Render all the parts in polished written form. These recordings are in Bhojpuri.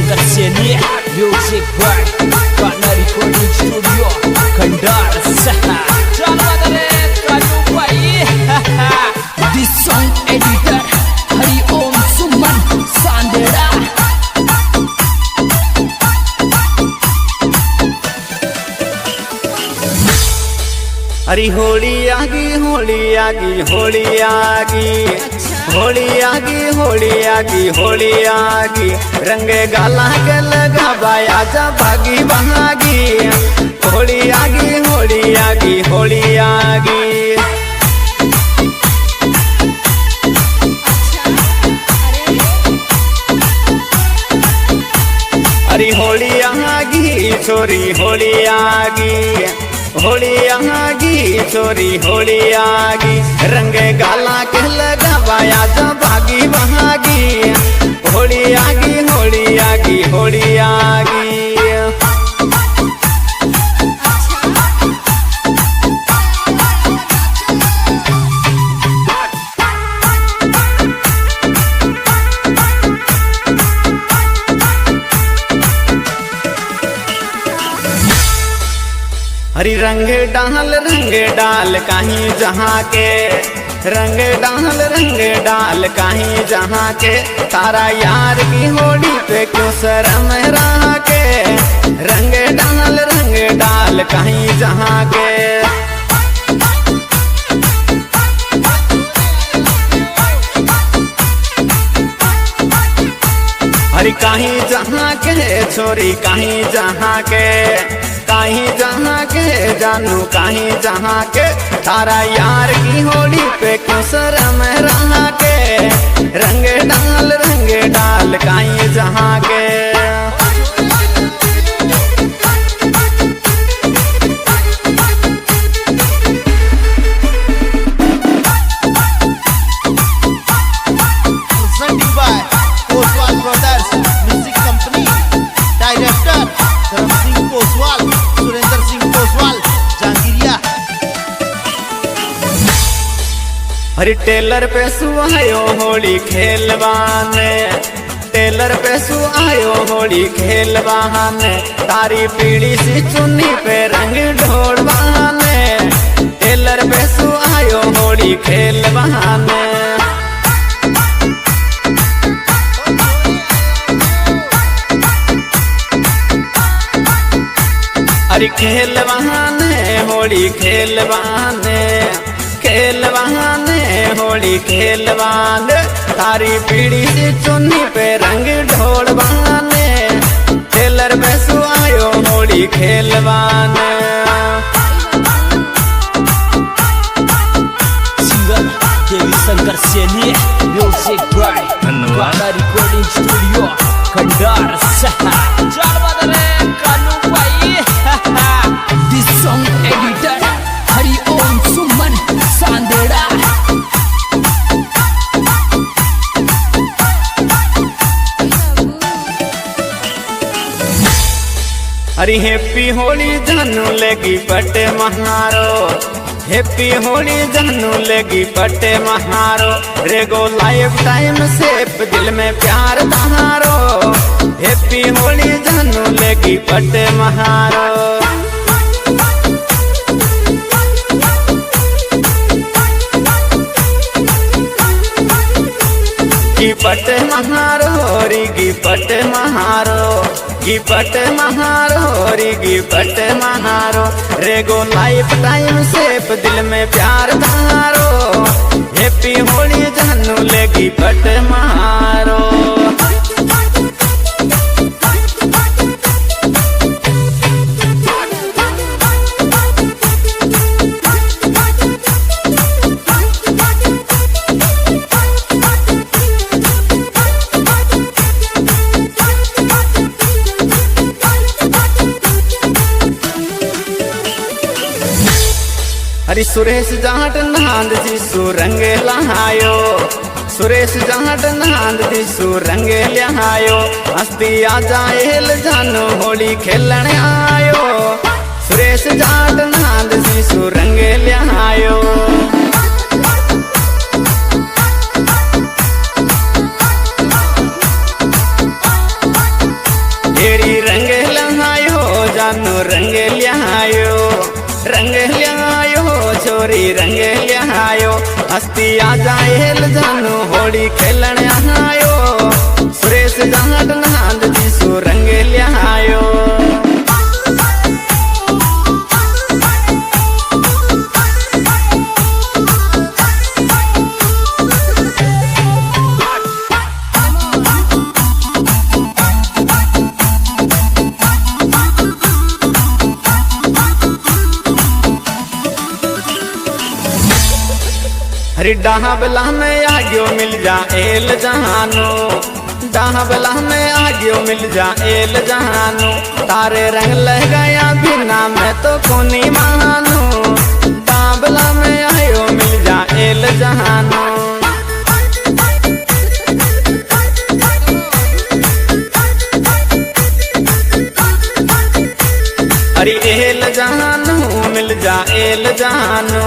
शंकर सैनी म्यूजिक बाय गाना रिकॉर्डिंग स्टूडियो खंडार चल बदले कालू भाई दिस सॉन्ग एडिटर हरि ओम सुमन सांदेड़ा। अरे होली आगी होली आगी होली आगी होली आगी होली आगी होली आगी रंगे गाला के लगा बाया जा भागी बहागी होली आगी होली आगी होली आगी। अरे होली आगी छोरी होली आगी होली आगी छोरी होली आगी रंगे गाला के लगा बाया जा भागी बहागी होली आगी होली आगी होली आगी। हरी रंग डाल कहीं जहाँ के रंग डाल कहीं जहाँ के तारा यार की होली पे क्यों शर्म रहा के रंग डाल कहीं जहाँ के। हरी कहीं जहाँ के छोरी कहीं जहाँ के जानू कहीं जहाँ के तारा यार की होली पे क्यों शर्म रहा के रंग डाल कहीं जहाँ के। अरे टेलर पे सुहायो होली खेलवाने टेलर पे सुहायो होली खेलवाने तारी पीड़ी सी चुन्नी पे रंग ढोलवाने टेलर पे सुहायो होली खेलवाने। अरे खेलवाने होली खेलवाने होली खेलवाने तारी पीड़ी से चुन्नी पे रंग ढोलवाने टेलर पे सुहायो होली खेलवाने। Singer KV Shankar Saini music by गाना रिकॉर्डिंग स्टूडियो खंडार चल बदले कालू भाई दिस सॉन्ग एडिटर हरि ओम सुमन सांदेड़ा। अरे हैप्पी होली जानू लेगी पटे महारो हैप्पी होली जानू लेगी पटे महारो रेगो लाइफ टाइम सेफ दिल में प्यार तहारो हैप्पी होली जानू लेगी पटे महारो। की पट महारो गी पट महारो गी पट महारो गी पट महारो रेगो लाइफ टाइम सेफ दिल में प्यार धारो हैप्पी होली जानू लेगी पट महारो। अरे सुरेश जाट नहांद जी सुरंग लहायो सुरेश जाट नहांद जी सुरंग लहायो हस्ती आ जाएल जानू होली खेलने आयो सुरेश जाट नहांद जी सुरंग लहायो। गोरी रंगे लिहायो हस्ती आ जाएल जानू होली खेलन आयो सुरेश जाट नहांद जीसु रंगे लिहायो हरी डाहबला में आग्यो मिल जा एल जहानो डाहबला में आग्यो मिल जा एल जहानो तारे रंग लह गया बिना मैं तो कोनी मानो डाहबला में आयो मिल जा एल जहानो अरे एल जहानो मिल जा एल जहानो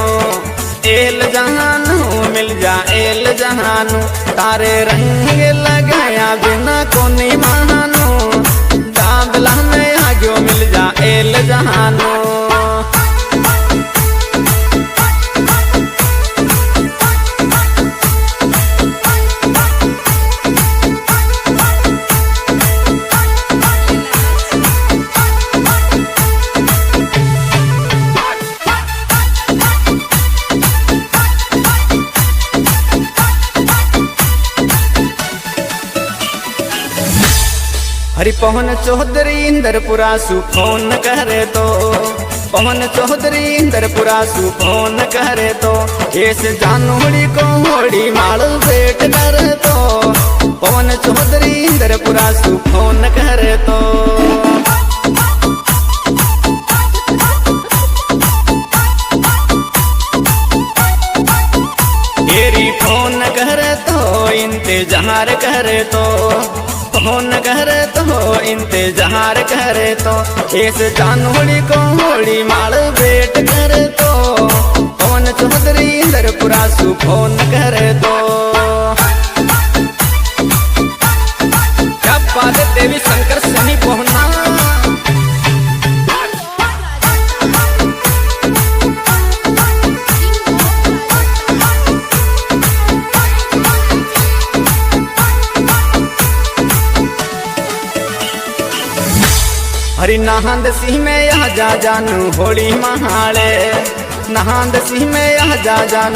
एल जहानू मिल जा एल जहानू तारे रंग लगाया बिना कोनी महानू डाबला में आग्यो मिल जा एल जहानू हरि पवन चौधरी इंदरपुरा सु फोन करे तो पवन चौधरी इंदरपुरा सु फोन करे तो ऐस जानूड़ी को होड़ी माल भेट करे तो पवन चौधरी इंदरपुरा सु फोन करे तो एरी फोन करे तो इंतजार करे तो फोन करे तो इंतजार करे तो ऐस जानूड़ी को होली माल भेट करे तो पवन चौधरी इंदरपुरा सु फोन करे तो क्या देवी शंकर शनि पहुना हरी नहांद सिंह में आ जा जानू होली महाले नहांद सिंह में आ जा जानू